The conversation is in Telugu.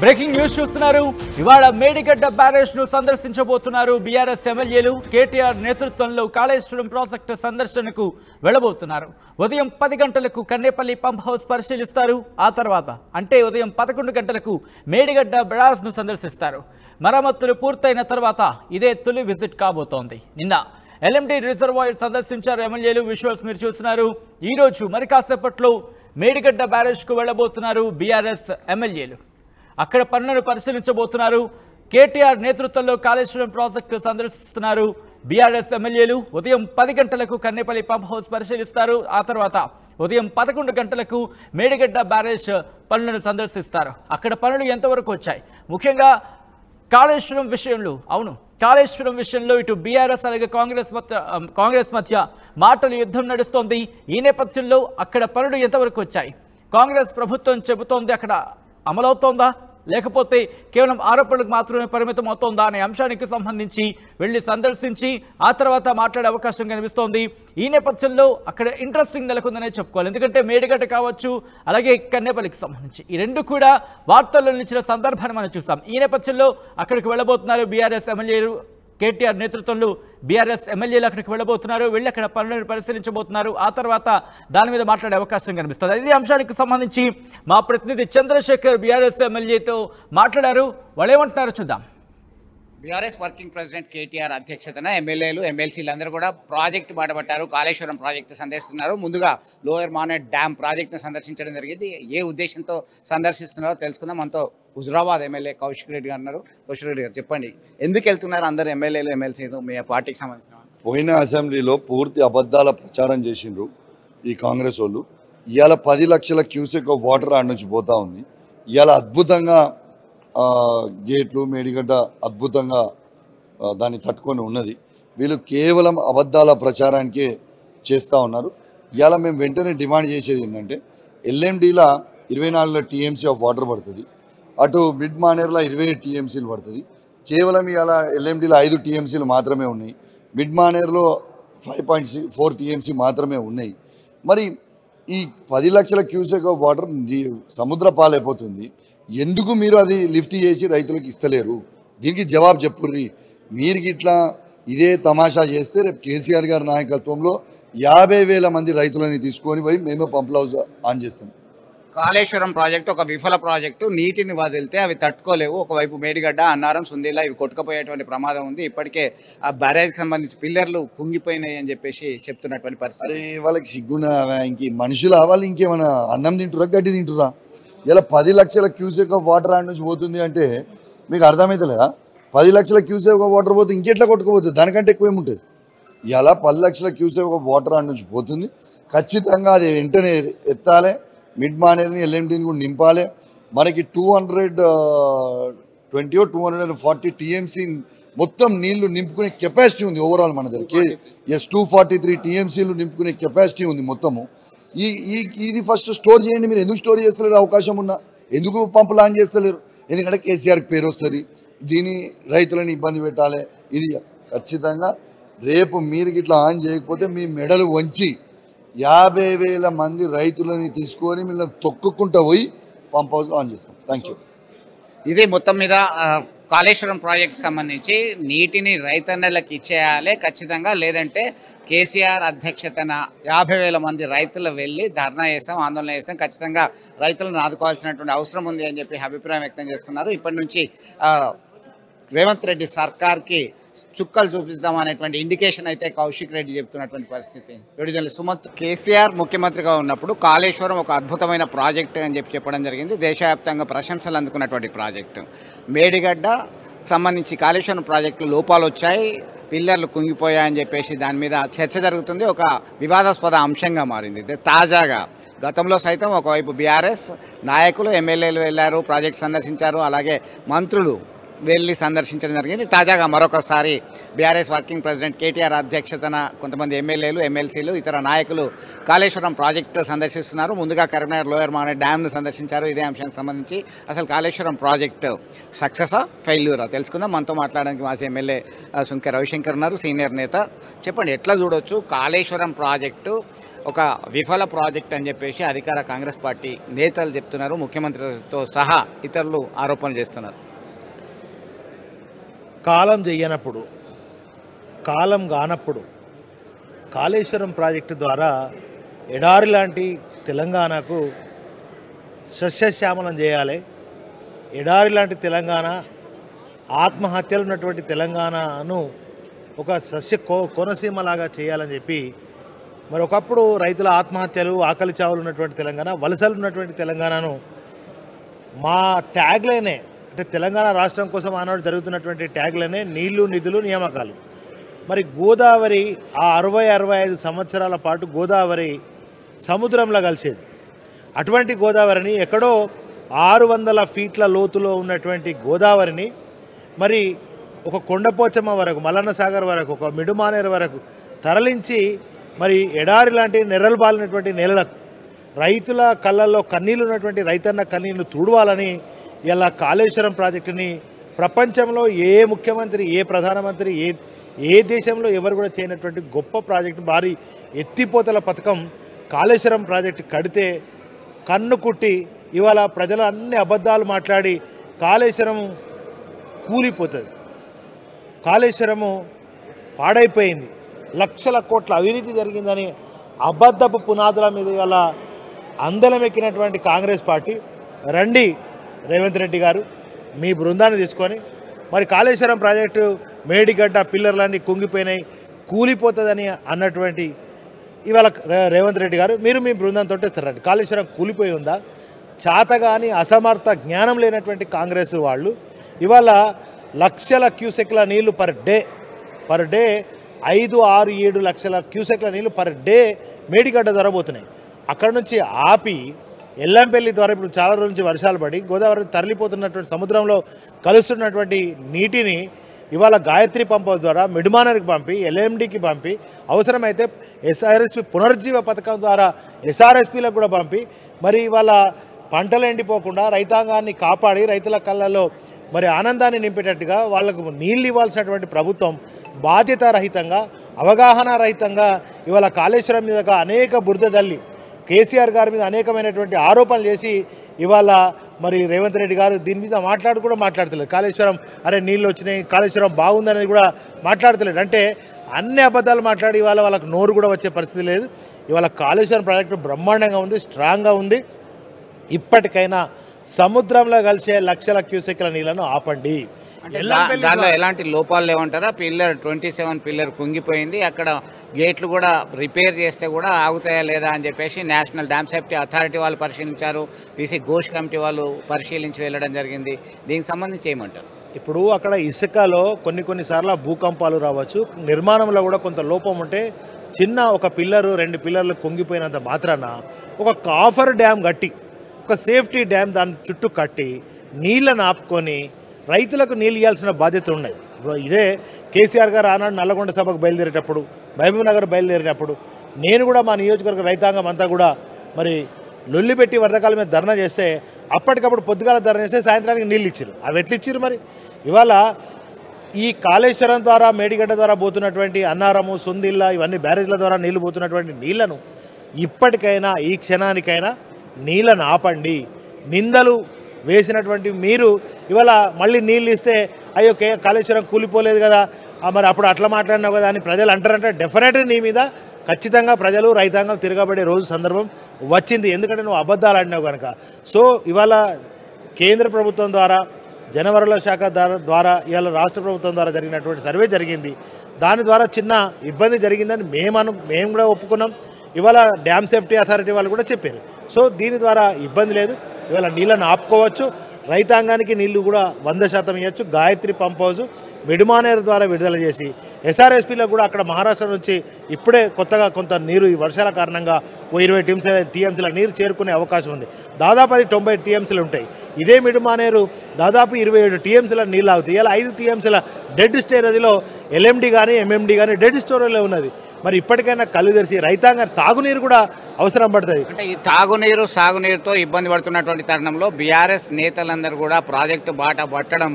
బ్రేకింగ్ న్యూస్ చూస్తున్నారు. ఇవాళ మేడిగడ్డ బ్యారేజ్ ను సందర్శించబోతున్నారు బీఆర్ఎస్ ఎమ్మెల్యేలు. కేటీఆర్ నేతృత్వంలో కాళేశ్వరం ప్రాజెక్టు సందర్శనకు వెళ్లబోతున్నారు. ఉదయం 10 గంటలకు కన్నేపల్లి పంప్ హౌస్ పరిశీలిస్తారు. ఆ తర్వాత అంటే ఉదయం 11 గంటలకు మేడిగడ్డ బ్యారేజ్ ను సందర్శిస్తారు. మరమ్మతులు పూర్తయిన తర్వాత ఇదే తొలి విజిట్ కాబోతోంది. నిన్న ఎల్ఎండి రిజర్వాయర్ సందర్శించారు ఎమ్మెల్యేలు. విజువల్స్ మీరు చూస్తున్నారు. ఈ రోజు మరి కాసేపట్లో మేడిగడ్డ బ్యారేజ్ కు వెళ్లబోతున్నారు బీఆర్ఎస్ ఎమ్మెల్యేలు. అక్కడ పనులను పరిశీలించబోతున్నారు. కేటీఆర్ నేతృత్వంలో కాళేశ్వరం ప్రాజెక్టు సందర్శిస్తున్నారు బీఆర్ఎస్ ఎమ్మెల్యేలు. ఉదయం 10 గంటలకు కన్నేపల్లి పంప్ హౌస్ పరిశీలిస్తారు. ఆ తర్వాత ఉదయం 11 గంటలకు మేడిగడ్డ బ్యారేజ్ పనులను సందర్శిస్తారు. అక్కడ పనులు ఎంతవరకు వచ్చాయి, ముఖ్యంగా కాళేశ్వరం విషయంలో ఇటు బీఆర్ఎస్ అలాగే కాంగ్రెస్ మధ్య మాటల యుద్ధం నడుస్తోంది. ఈ నేపథ్యంలో అక్కడ పనులు ఎంతవరకు వచ్చాయి, కాంగ్రెస్ ప్రభుత్వం చెబుతోంది అక్కడ అమలవుతోందా లేకపోతే కేవలం ఆరోపణలకు మాత్రమే పరిమితం అవుతోందా అనే అంశానికి సంబంధించి వెళ్లి సందర్శించి ఆ తర్వాత మాట్లాడే అవకాశం కనిపిస్తోంది. ఈ నేపథ్యంలో అక్కడ ఇంట్రెస్టింగ్ నెలకొందనే చెప్పుకోవాలి. ఎందుకంటే మేడిగడ్డ కావచ్చు అలాగే కన్నేపల్లికి సంబంధించి ఈ రెండు కూడా వార్తల్లో నిలిచిన సందర్భాన్ని మనం చూసాం. ఈ నేపథ్యంలో అక్కడికి వెళ్ళబోతున్నారు బీఆర్ఎస్ ఎమ్మెల్యేలు. కేటీఆర్ నేతృత్వంలో బీఆర్ఎస్ ఎమ్మెల్యేలు అక్కడికి వెళ్ళబోతున్నారు. వెళ్ళి అక్కడ పనులను పరిశీలించబోతున్నారు. ఆ తర్వాత దాని మీద మాట్లాడే అవకాశం కనిపిస్తుంది. ఇదే అంశానికి సంబంధించి మా ప్రతినిధి చంద్రశేఖర్ బీఆర్ఎస్ ఎమ్మెల్యేతో మాట్లాడారు. వాళ్ళు ఏమంటున్నారో చూద్దాం. బీఆర్ఎస్ వర్కింగ్ ప్రెసిడెంట్ కేటీఆర్ అధ్యక్షతన ఎమ్మెల్యేలు ఎమ్మెల్సీలు అందరూ కూడా ప్రాజెక్టు బాటపట్టారు. కాళేశ్వరం ప్రాజెక్టు సందర్శిస్తున్నారు. ముందుగా లోయర్ మానేట్ డ్యామ్ ప్రాజెక్టును సందర్శించడం జరిగింది. ఏ ఉద్దేశంతో సందర్శిస్తున్నారో తెలుసుకుందాం. మనతో హుజురాబాద్ ఎమ్మెల్యే కౌశిక్ రెడ్డి గారు ఉన్నారు. కౌశిక్ రెడ్డి గారు చెప్పండి, ఎందుకు వెళ్తున్నారు అందరు ఎమ్మెల్యేలు ఎమ్మెల్సీలు మీ పార్టీకి సంబంధించిన? పోయిన అసెంబ్లీలో పూర్తి అబద్ధాల ప్రచారం చేసిండ్రు ఈ కాంగ్రెస్ వాళ్ళు. ఇవాళ 10 లక్షల క్యూసెక్ ఆఫ్ వాటర్ ఆడ నుంచి పోతా ఉంది. ఇవాళ అద్భుతంగా గేట్లు మేడిగడ్డ అద్భుతంగా దాన్ని తట్టుకొని ఉన్నది. వీళ్ళు కేవలం అబద్ధాల ప్రచారానికే చేస్తూ ఉన్నారు. ఇవాళ మేము వెంటనే డిమాండ్ చేసేది ఏంటంటే ఎల్ఎండిలో 24 టీఎంసీ ఆఫ్ వాటర్ పడుతుంది, అటు మిడ్ మానేర్లో 20 టీఎంసీలు పడుతుంది. కేవలం ఇవాళ ఎల్ఎండిలో 5 టీఎంసీలు మాత్రమే ఉన్నాయి, మిడ్ మానేర్లో 5.4 టీఎంసీ మాత్రమే ఉన్నాయి. మరి ఈ 10 లక్షల క్యూసెక్ ఆఫ్ వాటర్ సముద్ర పాలైపోతుంది. ఎందుకు మీరు అది లిఫ్ట్ చేసి రైతులకు ఇస్తలేరు? దీనికి జవాబు చెప్పుర్రి. మీరు ఇట్లా ఇదే తమాషా చేస్తే రేపు కేసీఆర్ గారి నాయకత్వంలో 50,000 మంది రైతులని తీసుకొని పోయి మేమే పంప్ హౌస్ ఆన్ చేస్తాం. కాళేశ్వరం ప్రాజెక్టు ఒక విఫల ప్రాజెక్టు. నీటిని వదిలితే అవి తట్టుకోలేవు. ఒకవైపు మేడిగడ్డ, అన్నారం, సుందీలా ఇవి కొట్టుకుపోయేటువంటి ప్రమాదం ఉంది. ఇప్పటికే ఆ బ్యారేజ్కి సంబంధించి పిల్లర్లు కుంగిపోయినాయి అని చెప్పేసి చెప్తున్నటువంటి పరిస్థితి. అరే వాళ్ళకి సిగ్గున్నా ఇంక మనుషులు వాళ్ళు ఇంకేమైనా అన్నం తింటురా గడ్డి తింటురా? ఇలా 10 లక్షల క్యూసెక్ ఆఫ్ వాటర్ ఆడ నుంచి పోతుంది అంటే మీకు అర్థమవుతలేదా? 10 లక్షల క్యూసెక్ ఆఫ్ వాటర్ పోతే ఇంకెట్లా కొట్టుకుపోతుంది? దానికంటే ఎక్కువ ఏముంటుంది. ఇలా 10 లక్షల క్యూసెక్ ఆఫ్ వాటర్ ఆడ నుంచి పోతుంది. ఖచ్చితంగా అది వెంటనే ఎత్తాలి. మిడ్ మానేర్ని ఎల్ఎండిని కూడా నింపాలి. మనకి 240 టీఎంసీ మొత్తం నీళ్లు నింపుకునే కెపాసిటీ ఉంది ఓవరాల్ మన దగ్గర. 243 టీఎంసీలు నింపుకునే కెపాసిటీ ఉంది మొత్తము. ఇది ఫస్ట్ స్టోర్ చేయండి. మీరు ఎందుకు స్టోర్ చేస్తలేరు? అవకాశం ఉన్నా ఎందుకు పంపులు ఆన్ చేస్తలేరు? ఎందుకంటే కేసీఆర్కి పేరు వస్తుంది, దీని రైతులను ఇబ్బంది పెట్టాలి. ఇది ఖచ్చితంగా రేపు మీరు ఇట్లా ఆన్ చేయకపోతే మీ మెడలు వంచి 50,000 మంది రైతులని తీసుకొని మీరు తొక్కుకుంటూ పోయి పంప్ హౌస్ ఆన్ చేస్తాం. Thank you. ఇది మొత్తం మీద కాళేశ్వరం ప్రాజెక్ట్ సంబంధించి నీటిని రైతన్నలకు ఇచ్చేయాలి ఖచ్చితంగా, లేదంటే కేసీఆర్ అధ్యక్షతన 50,000 మంది రైతులు వెళ్ళి ధర్నా చేస్తాం, ఆందోళన చేస్తాం, ఖచ్చితంగా రైతులను ఆదుకోవాల్సినటువంటి అవసరం ఉంది అని చెప్పి అభిప్రాయం వ్యక్తం చేస్తున్నారు. ఇప్పటి నుంచి రేవంత్ రెడ్డి సర్కార్కి చుక్కలు చూపిద్దాం అనేటువంటి ఇండికేషన్ అయితే కౌశిక్ రెడ్డి చెప్తున్నటువంటి పరిస్థితి. విడుదల సుమంత్, కేసీఆర్ ముఖ్యమంత్రిగా ఉన్నప్పుడు కాళేశ్వరం ఒక అద్భుతమైన ప్రాజెక్టు అని చెప్పడం జరిగింది. దేశవ్యాప్తంగా ప్రశంసలు అందుకున్నటువంటి ప్రాజెక్టు. మేడిగడ్డ సంబంధించి కాళేశ్వరం ప్రాజెక్టులో లోపాలు వచ్చాయి, పిల్లర్లు కుంగిపోయాయని చెప్పేసి దాని మీద చర్చ జరుగుతుంది. ఒక వివాదాస్పద అంశంగా మారింది. తాజాగా గతంలో సైతం ఒకవైపు బీఆర్ఎస్ నాయకులు ఎమ్మెల్యేలు వెళ్ళారు, ప్రాజెక్ట్ సందర్శించారు, అలాగే మంత్రులు వెళ్ళి సందర్శించడం జరిగింది. తాజాగా మరొకసారి బీఆర్ఎస్ వర్కింగ్ ప్రెసిడెంట్ కేటీఆర్ అధ్యక్షతన కొంతమంది ఎమ్మెల్యేలు, ఎమ్మెల్సీలు, ఇతర నాయకులు కాళేశ్వరం ప్రాజెక్టు సందర్శిస్తున్నారు. ముందుగా కరీంనగర్ లోయర్ మానే డ్యామ్ను సందర్శించారు. ఇదే అంశానికి సంబంధించి అసలు కాళేశ్వరం ప్రాజెక్టు సక్సెసా, ఫెయిల్యూరా తెలుసుకుందాం. మనతో మాట్లాడడానికి మాజీ ఎమ్మెల్యే సుంకె రవిశంకర్ ఉన్నారు, సీనియర్ నేత. చెప్పండి, ఎట్లా చూడొచ్చు కాళేశ్వరం ప్రాజెక్టు ఒక విఫల ప్రాజెక్ట్ అని చెప్పేసి అధికార కాంగ్రెస్ పార్టీ నేతలు చెప్తున్నారు, ముఖ్యమంత్రితో సహా ఇతరులు ఆరోపణలు చేస్తున్నారు. కాలం చెయ్యనప్పుడు, కాలం కానప్పుడు కాళేశ్వరం ప్రాజెక్టు ద్వారా ఎడారి లాంటి తెలంగాణకు సస్యశ్యామలం చేయాలి, ఎడారి లాంటి తెలంగాణ, ఆత్మహత్యలు ఉన్నటువంటి తెలంగాణను ఒక కోనసీమలాగా చేయాలని చెప్పి మరి ఒకప్పుడు రైతుల ఆత్మహత్యలు, ఆకలి చావులు ఉన్నటువంటి తెలంగాణ, వలసలు ఉన్నటువంటి తెలంగాణను మా ట్యాగ్లైనే, అంటే తెలంగాణ రాష్ట్రం కోసం ఆనాడు జరుగుతున్నటువంటి ట్యాగ్లైనే నీళ్లు, నిధులు, నియామకాలు. మరి గోదావరి ఆ 60-65 సంవత్సరాల పాటు గోదావరి సముద్రంలో కలిసేది. అటువంటి గోదావరిని ఎక్కడో 600 ఫీట్ల లోతులో ఉన్నటువంటి గోదావరిని మరి ఒక కొండపోచమ్మ వరకు, మల్లన్న సాగర్ వరకు, ఒక మిడుమానేరు వరకు తరలించి మరి ఎడారి లాంటి నెర్రలు బాలినటువంటి నేలలకు, రైతుల కళ్ళల్లో కన్నీళ్ళు ఉన్నటువంటి రైతన్న కన్నీళ్లు తుడవాలని ఇలా కాళేశ్వరం ప్రాజెక్టుని ప్రపంచంలో ఏ ముఖ్యమంత్రి, ఏ ప్రధానమంత్రి, ఏ దేశంలో ఎవరు కూడా చేయనటువంటి గొప్ప ప్రాజెక్టు, భారీ ఎత్తిపోతల పథకం కాళేశ్వరం ప్రాజెక్టు కడితే కన్ను కుట్టి ఇవాళ ప్రజలు అన్ని అబద్ధాలు మాట్లాడి కాళేశ్వరం కూలిపోతుంది, కాళేశ్వరము పాడైపోయింది, లక్షల కోట్ల అవినీతి జరిగిందని అబద్ధపు పునాదుల మీద ఇవాళ అందలమెక్కినటువంటి కాంగ్రెస్ పార్టీ, రండి రేవంత్ రెడ్డి గారు మీ బృందాన్ని తీసుకొని మరి కాళేశ్వరం ప్రాజెక్టు మేడిగడ్డ పిల్లర్లన్నీ కుంగిపోయినాయి, కూలిపోతుందని అన్నటువంటి ఇవాళ రేవంత్ రెడ్డి గారు మీరు మీ బృందంతో రండి. కాళేశ్వరం కూలిపోయి ఉందా? చాతగాని అసమర్థ జ్ఞానం లేనటువంటి కాంగ్రెస్ వాళ్ళు ఇవాళ లక్షల క్యూసెక్ల నీళ్లు పర్ డే 5, 6, 7 లక్షల క్యూసెక్ల నీళ్లు పర్ డే మేడిగడ్డ ద్వారా పోతున్నాయి. అక్కడ నుంచి ఆపి ఎల్లంపల్లి ద్వారా ఇప్పుడు చాలా రోజుల నుంచి వర్షాలు పడి గోదావరి తరలిపోతున్నటువంటి సముద్రంలో కలుస్తున్నటువంటి నీటిని ఇవాళ గాయత్రి పంప్ హౌస్ ద్వారా మిడ్మానర్కి పంపి, ఎల్ఎండికి పంపి, అవసరమైతే ఎస్ఆర్ఎస్పి పునరుజ్జీవ పథకం ద్వారా ఎస్ఆర్ఎస్పీలకు కూడా పంపి మరి ఇవాళ పంటలు ఎండిపోకుండా రైతాంగాన్ని కాపాడి రైతుల కళ్ళల్లో మరి ఆనందాన్ని నింపేటట్టుగా వాళ్లకు నీళ్ళు ఇవ్వాల్సినటువంటి ప్రభుత్వం బాధ్యతారహితంగా, అవగాహన రహితంగా ఇవాళ కాళేశ్వరం మీద అనేక బురద తల్లి కేసీఆర్ గారి మీద అనేకమైనటువంటి ఆరోపణలు చేసి ఇవాళ మరి రేవంత్ రెడ్డి గారు దీని మీద మాట్లాడతలేదు. కాళేశ్వరం అరే నీళ్ళు వచ్చినాయి, కాళేశ్వరం బాగుందనేది కూడా మాట్లాడతలేడు. అంటే అన్ని అబద్ధాలు మాట్లాడి ఇవాళ వాళ్ళకు నోరు కూడా వచ్చే పరిస్థితి లేదు. ఇవాళ కాళేశ్వరం ప్రాజెక్టు బ్రహ్మాండంగా ఉంది, స్ట్రాంగ్గా ఉంది. ఇప్పటికైనా సముద్రంలో కలిసే లక్షల క్యూసెక్ల నీళ్లను ఆపండి. దానిలో ఎలాంటి లోపాలు లేవంటారా? పిల్లర్ 27 పిల్లర్ కుంగిపోయింది, అక్కడ గేట్లు కూడా రిపేర్ చేస్తే కూడా ఆగుతాయా లేదా అని చెప్పేసి నేషనల్ డ్యామ్ సేఫ్టీ అథారిటీ వాళ్ళు పరిశీలించారు, పీసీ ఘోష్ కమిటీ వాళ్ళు పరిశీలించి వెళ్ళడం జరిగింది. దీనికి సంబంధించి ఏమంటారు? ఇప్పుడు అక్కడ ఇసుకలో కొన్నిసార్లు భూకంపాలు రావచ్చు, నిర్మాణంలో కూడా కొంత లోపం ఉంటే చిన్న ఒక పిల్లరు 2 పిల్లర్లు కుంగిపోయినంత మాత్రాన ఒక కాఫర్ డ్యామ్ కట్టి, ఒక సేఫ్టీ డ్యామ్ దాని చుట్టూ కట్టి నీళ్ళను ఆపుకొని రైతులకు నీళ్ళు ఇవ్వాల్సిన బాధ్యత ఉన్నది. ఇదే కేసీఆర్ గారు ఆనాడు నల్లగొండ సభకు బయలుదేరేటప్పుడు, మహబూబ్ నగర్ బయలుదేరేటప్పుడు నేను కూడా మా నియోజకవర్గ రైతాంగం అంతా కూడా మరి లొల్లి పెట్టి వరదకాలం మీద ధర్నా చేస్తే అప్పటికప్పుడు పొద్దుగాల ధర్నా చేస్తే సాయంత్రానికి నీళ్ళు ఇచ్చారు. అవి ఎట్లు ఇచ్చారు? మరి ఇవాళ ఈ కాళేశ్వరం ద్వారా మేడిగడ్డ ద్వారా పోతున్నటువంటి అన్నారము, సుందిల్లా ఇవన్నీ బ్యారేజ్ల ద్వారా నీళ్లు పోతున్నటువంటి నీళ్లను ఇప్పటికైనా ఈ క్షణానికైనా నీళ్ళను ఆపండి. నిందలు వేసినటువంటి మీరు ఇవాళ మళ్ళీ నీళ్ళు ఇస్తే అయ్యో కాళేశ్వరం కూలిపోలేదు కదా, మరి అప్పుడు అట్లా మాట్లాడినావు కదా అని ప్రజలు అంటారంటే డెఫినెట్లీ నీ మీద ఖచ్చితంగా ప్రజలు రైతాంగం తిరగబడే రోజు సందర్భం వచ్చింది. ఎందుకంటే నువ్వు అబద్ధాలు ఆడినావు కనుక. సో ఇవాళ కేంద్ర ప్రభుత్వం ద్వారా, జనవరుల శాఖ ద్వారా ఇవాళ రాష్ట్ర ప్రభుత్వం ద్వారా జరిగినటువంటి సర్వే జరిగింది. దాని ద్వారా చిన్న ఇబ్బంది జరిగిందని మేము కూడా ఒప్పుకున్నాం. ఇవాళ డ్యామ్ సేఫ్టీ అథారిటీ వాళ్ళు కూడా చెప్పారు. సో దీని ద్వారా ఇబ్బంది లేదు, ఇవాళ నీళ్ళను ఆపుకోవచ్చు, రైతాంగానికి నీళ్లు కూడా 100% ఇవ్వచ్చు. గాయత్రి పంప్ హౌస్ మిడ్మానేరు ద్వారా విడుదల చేసి ఎస్ఆర్ఎస్పీలో కూడా అక్కడ మహారాష్ట్ర నుంచి ఇప్పుడే కొత్తగా కొంత నీరు ఈ వర్షాల కారణంగా 20 టీఎంసీల నీరు చేరుకునే అవకాశం ఉంది. దాదాపు అది 90 టీఎంసీలు ఉంటాయి. ఇదే మిడ్మానేరు దాదాపు 27 టీఎంసీల నీళ్ళు అవుతాయి. ఇలా 5 టీఎంసీల డెడ్ స్టోరేజ్లో ఎల్ఎండి కానీ ఎంఎండి కానీ డెడ్ స్టోరేజ్లో ఉన్నది. మరి ఇప్పటికైనా కళ్ళు తెరిచి రైతాంగం తాగునీరు కూడా అవసరం పడుతుంది. అంటే ఈ తాగునీరు సాగునీరుతో ఇబ్బంది పడుతున్నటువంటి తరుణంలో బీఆర్ఎస్ నేతలందరూ కూడా ప్రాజెక్టు బాట పట్టడం